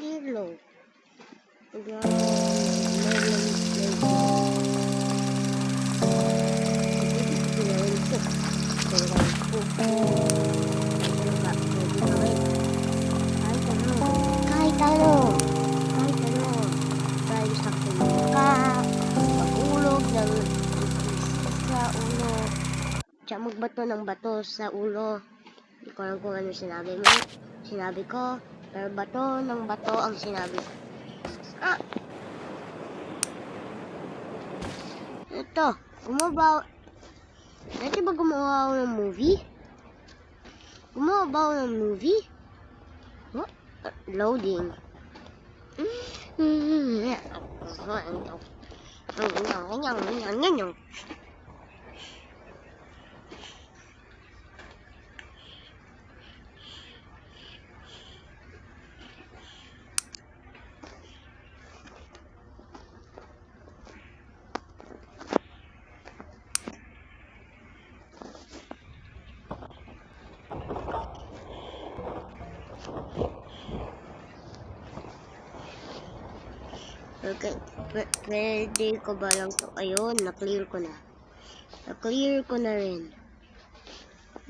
Hello. Kahit ano. Dahil sa ka, pag-ulog ng sa ulo. Tsaka magbato ng bato sa ulo. Hindi ko alam kung ano sinabi mo. Sinabi ko, pero bato ng bato ang sinabi ko. Ito, gumawa. Dati ba gumawa ako ng movie? Gumawa ba ako ng movie? What? Loading. Okay, pwede ko ba lang to? Ayun, na-clear ko na. Na-clear ko na rin.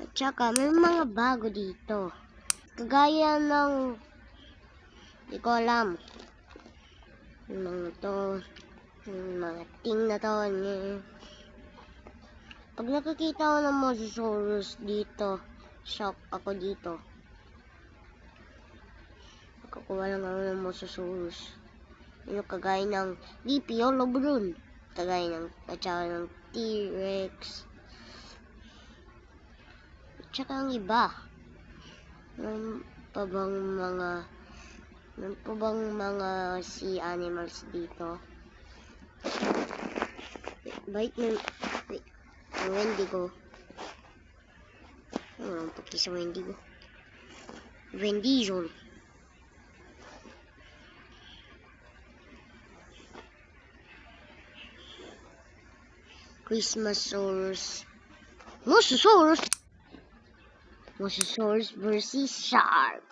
At saka, may mga bago dito. Kagaya ng, di ko alam. Yung mga to, yung mga ting na to. Pag nakakita ko ng Mosasaurus dito, shock ako dito. Nakakuha lang ako ng Mosasaurus. Yung kagaya ng Lepiolobron, kagaya ng at saka ng T-Rex, at saka ang iba. Ano pa bang mga sea animals dito? Bait ng Wendigo. Walang pati sa Wendigo. Wendigo. Christmasaurus. Mosasaurus versus shark.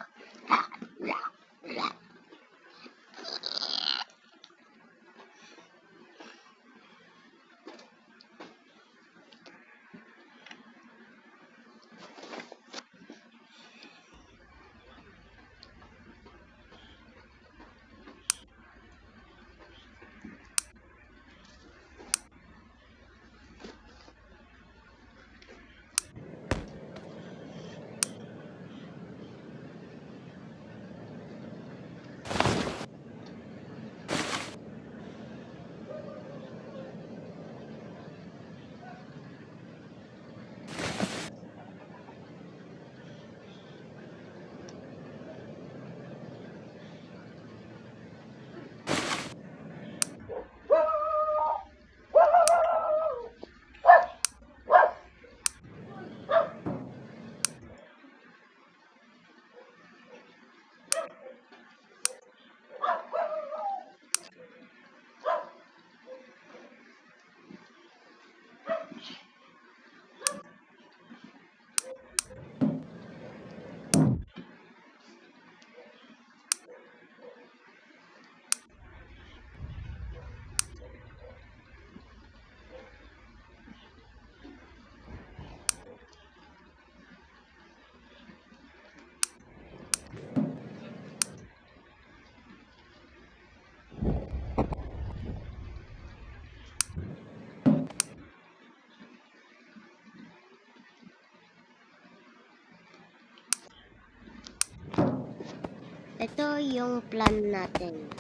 Ito yung plan natin.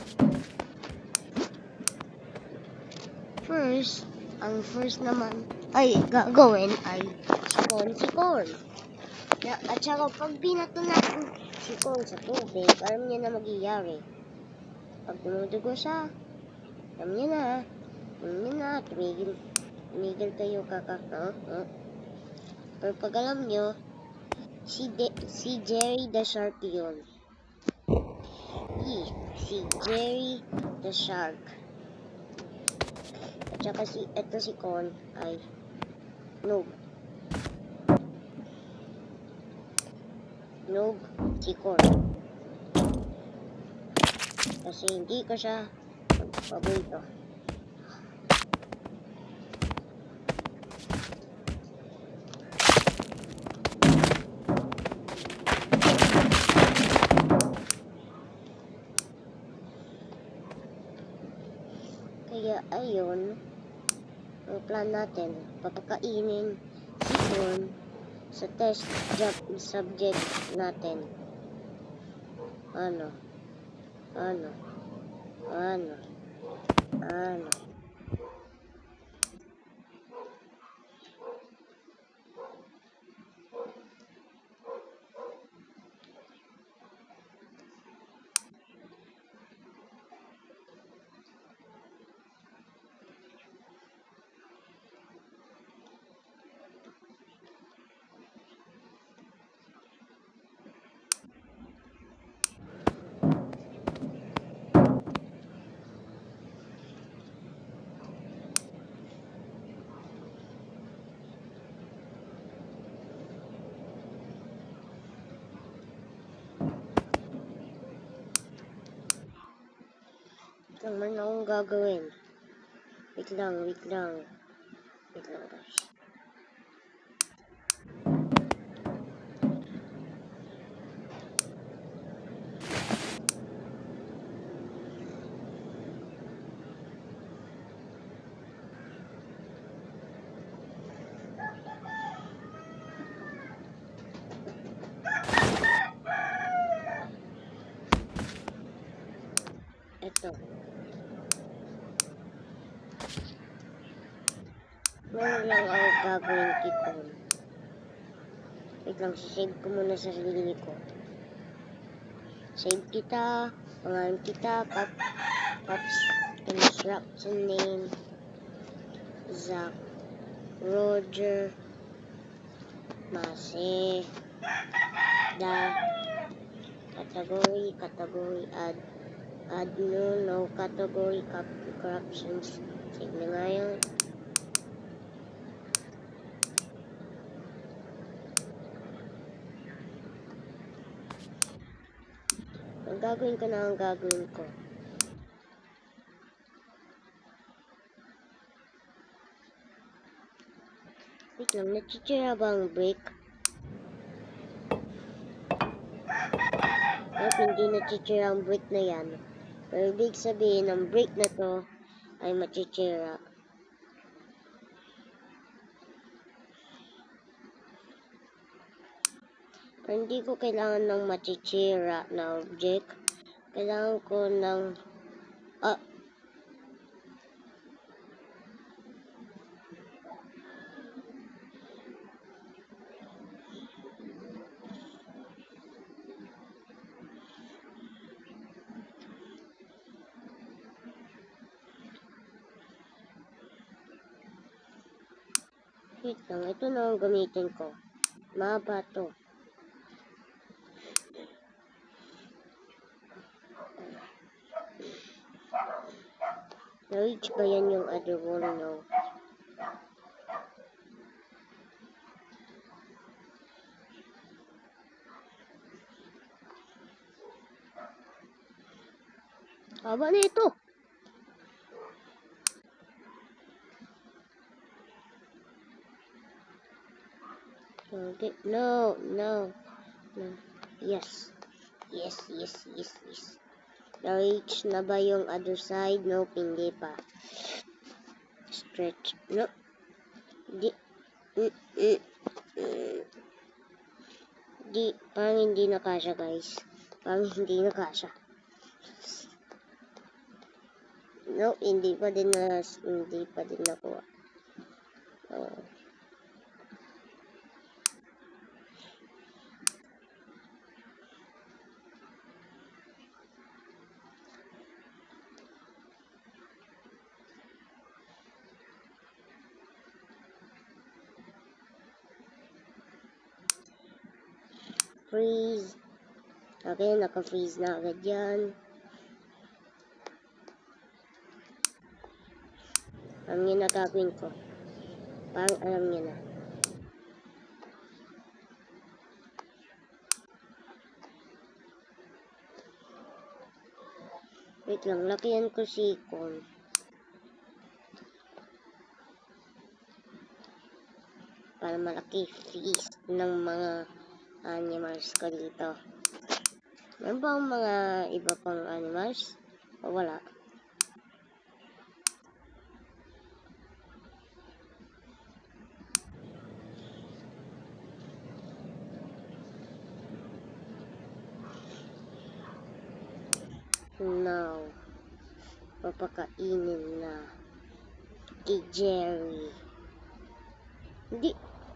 Ang first naman ay gagawin ay si Corn. At saka pag binato natin si Corn sa tubig, alam niya na magyayari. Pag tumudugo siya, alam niya na, tumigil kayo Pero pag alam niyo, si Jerry the Shark yun. Si Jerry the Shark. At saka si Con ay Noob, si Con. Kasi hindi ko siya paborito. Kaya ayun, ang plan natin, papakainin sipon sa test job subject natin. Ano? Ito man akong gagawin. Wait lang guys. Ito. Meron lang ako gagawin dito. Wait lang, sisave ko muna sa sarili ko. Save kita, pangalan kita, Pops, construction name, Zach, Roger, Mase, category, add no category, corruptions. Save na nga yun. Ang gagawin ko. Wait lang, nachichira ba ang break? Nope, hindi nachichira ang break na yan. Pero ibig sabihin, ang break na to ay machichira. Pero hindi ko kailangan ng machichira na object. Kailangan ko ng... wait lang, ito na ang gamitin ko. Mahaba to. Na-reach ba yan yung other wall? No. Haba na ito! Okay. No. Yes. Na-reach na ba yung other side? Nope, hindi pa. Stretch. No. Parang hindi nakasya, guys. No, hindi pa din nakuha. Freeze. Okay, naka-freeze na agad yan. Alam niyo na gagawin ko. Parang alam niyo na. Wait lang, lakihan ko si corn. Para malaki feast ng mga animals ko dito. Meron ba ang mga iba pang animals? O wala? Now, papakainin na kay Jerry.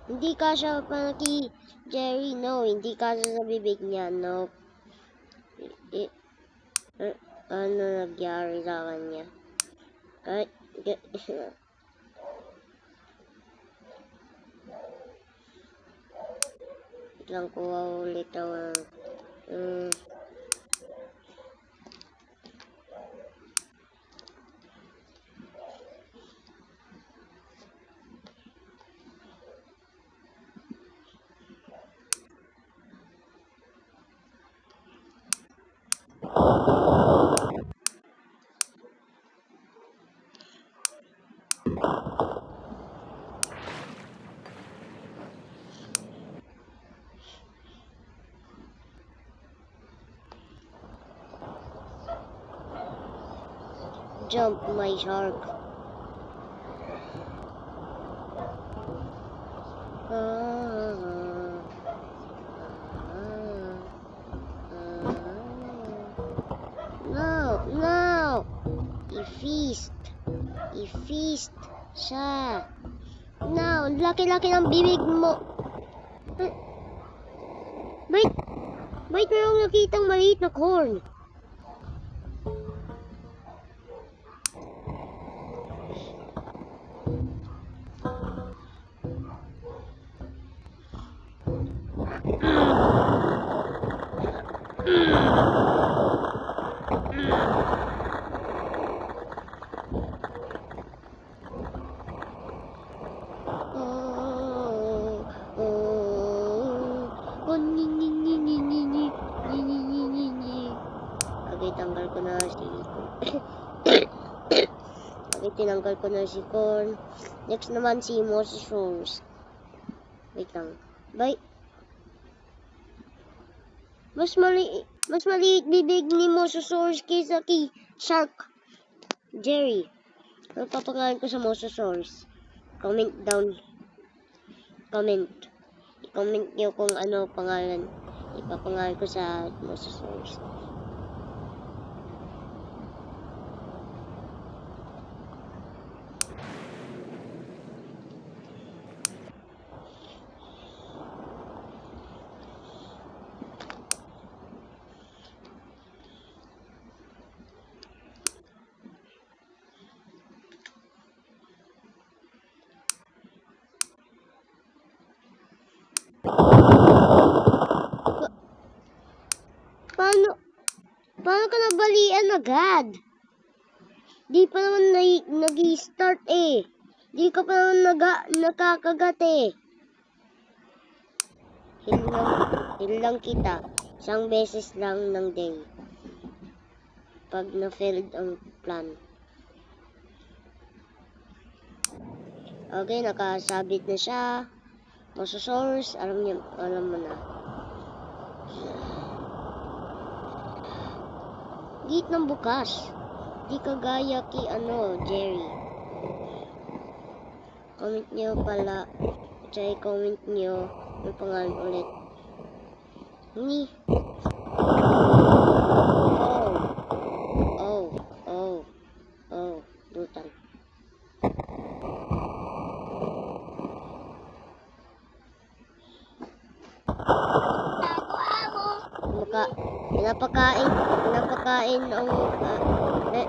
Hindi kasya pa kay Jerry, no. Hindi kasya sa bibig niya, no. Ano nagyari sa kanya? Lang kuha ulit ang jump, my shark. No! I-feast siya. No, laki-laki ng bibig mo. Wait, mayroong nakitang maliit na corn. Tinanggal ko na si corn. Next naman si Mosasaurus. Wait lang. Bye. Mas maliit bibig ni Mosasaurus kaysa kay Shark. Jerry. Ano papangalan ko sa Mosasaurus? Comment down. I-comment niyo kung ano pangalan. Ipapangalan ko sa Mosasaurus. Paano ka nabalian agad? Di pa naman nag-i-start eh. Di ka pa naman nakakagat eh. Heal lang kita. Isang beses lang ng day. Pag na-failed ang plan. Okay, nakasabit na siya. Mosasaurus, alam mo na. Git ng bukas. Di kagaya kay Jerry. Comment nyo pala. Tsaka comment nyo yung pangalan ulit. Ni. Dutan. Pinapakain ang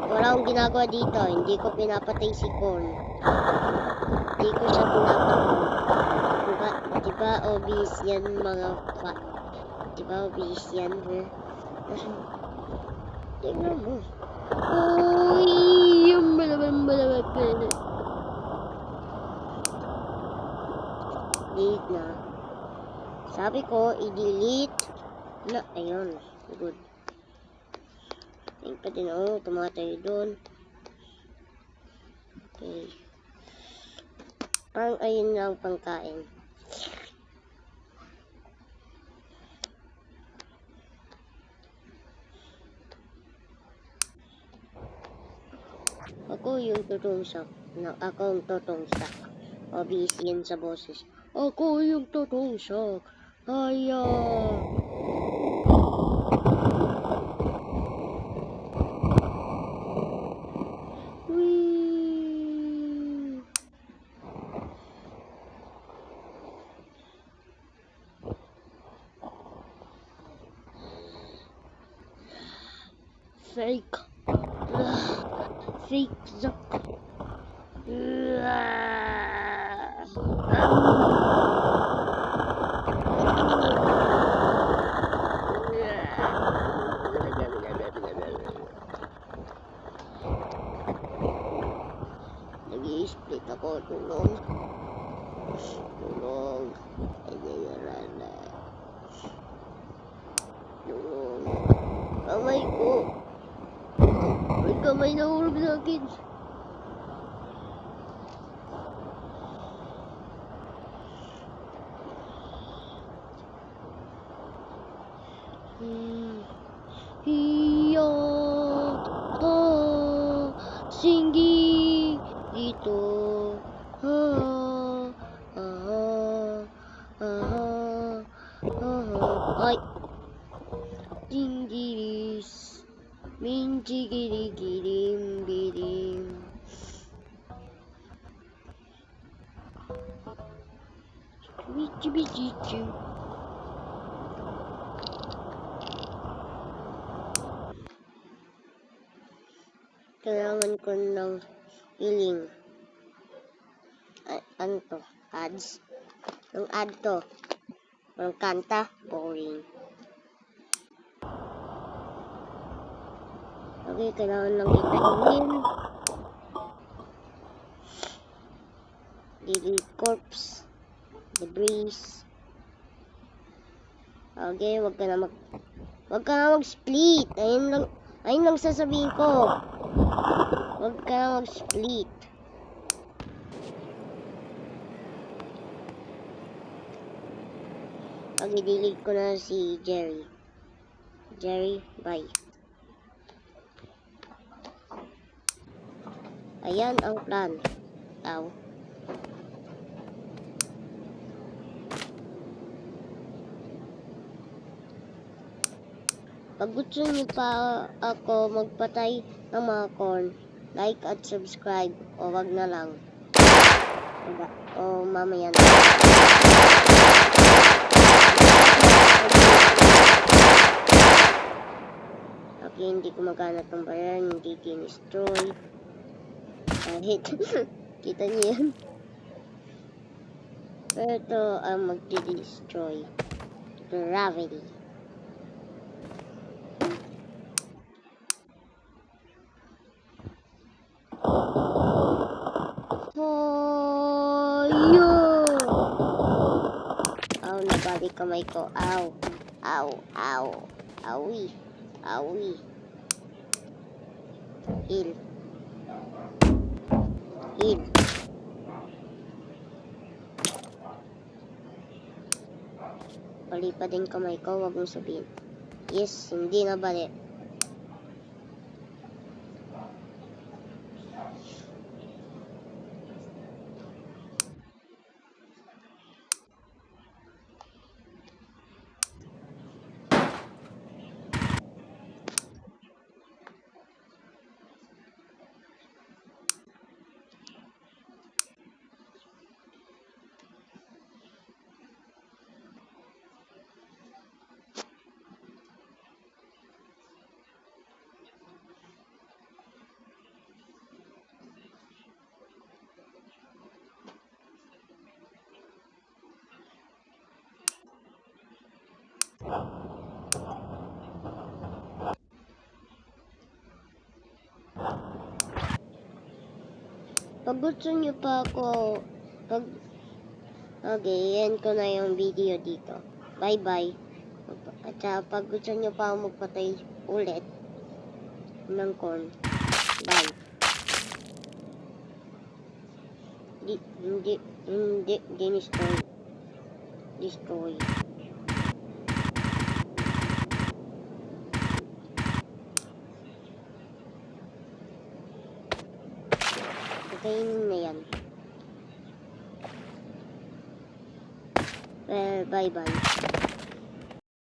wala akong ginagawa dito. Hindi ko pinapatay si corn. Hindi ko siya pinapatay. Diba obvious yan mga diba obvious yan tignan mo. Uy, yung balabang delete na. Sabi ko i-delete na, ayun, good. Ayun pa din, oh, tumatay doon. Okay. Parang ayun lang pangkain. Ako yung tutungsak. Ako yung tutungsak. Obvious yan sa boses. Ako yung tutungsak. Haya! Whee! Fake. Fake Zuck. Nag-i-split ako. Tulong. Tulong. Tulong. Kamay ko. May kamay na hulog sa akin. Hiya. Ha. Singgi. Dito. Ha. Ay. Dinggiris. Minjigirigirim birim. Bichi. Kailangan ko ng healing. Ano to? Ads? Yung ad to. Yung kanta. Boring. Okay, kailangan lang itainin. Delete corpse. Debris. Okay, wag ka na mag-split. Ayun lang sasabihin ko. Wag ka na mag-split. Okay, delete ko na si Jerry. Jerry, bye. Ayan ang plan. Ow. Pag gusto niyo pa ako magpatay ng mga corn, like at subscribe o wag na lang. O mamaya na. Okay, hindi kumaganap ng bayan, hindi destroy. Kahit, kita niyo yan. Pero ito ang magdi-destroy. Gravity. Aw, nabalik kamay ko. Aw. Awi. Heal. Bali pa din kamay ko, wag mong sabihin. Yes, hindi na bali. Pag gusto nyo pa ako, okay, yan ko na yung video dito. Bye-bye. At pag gusto nyo pa ako magpatay ulit, ng corn. Bye. Hindi, destroy. Destroy. Patayin na yan. Well, bye-bye.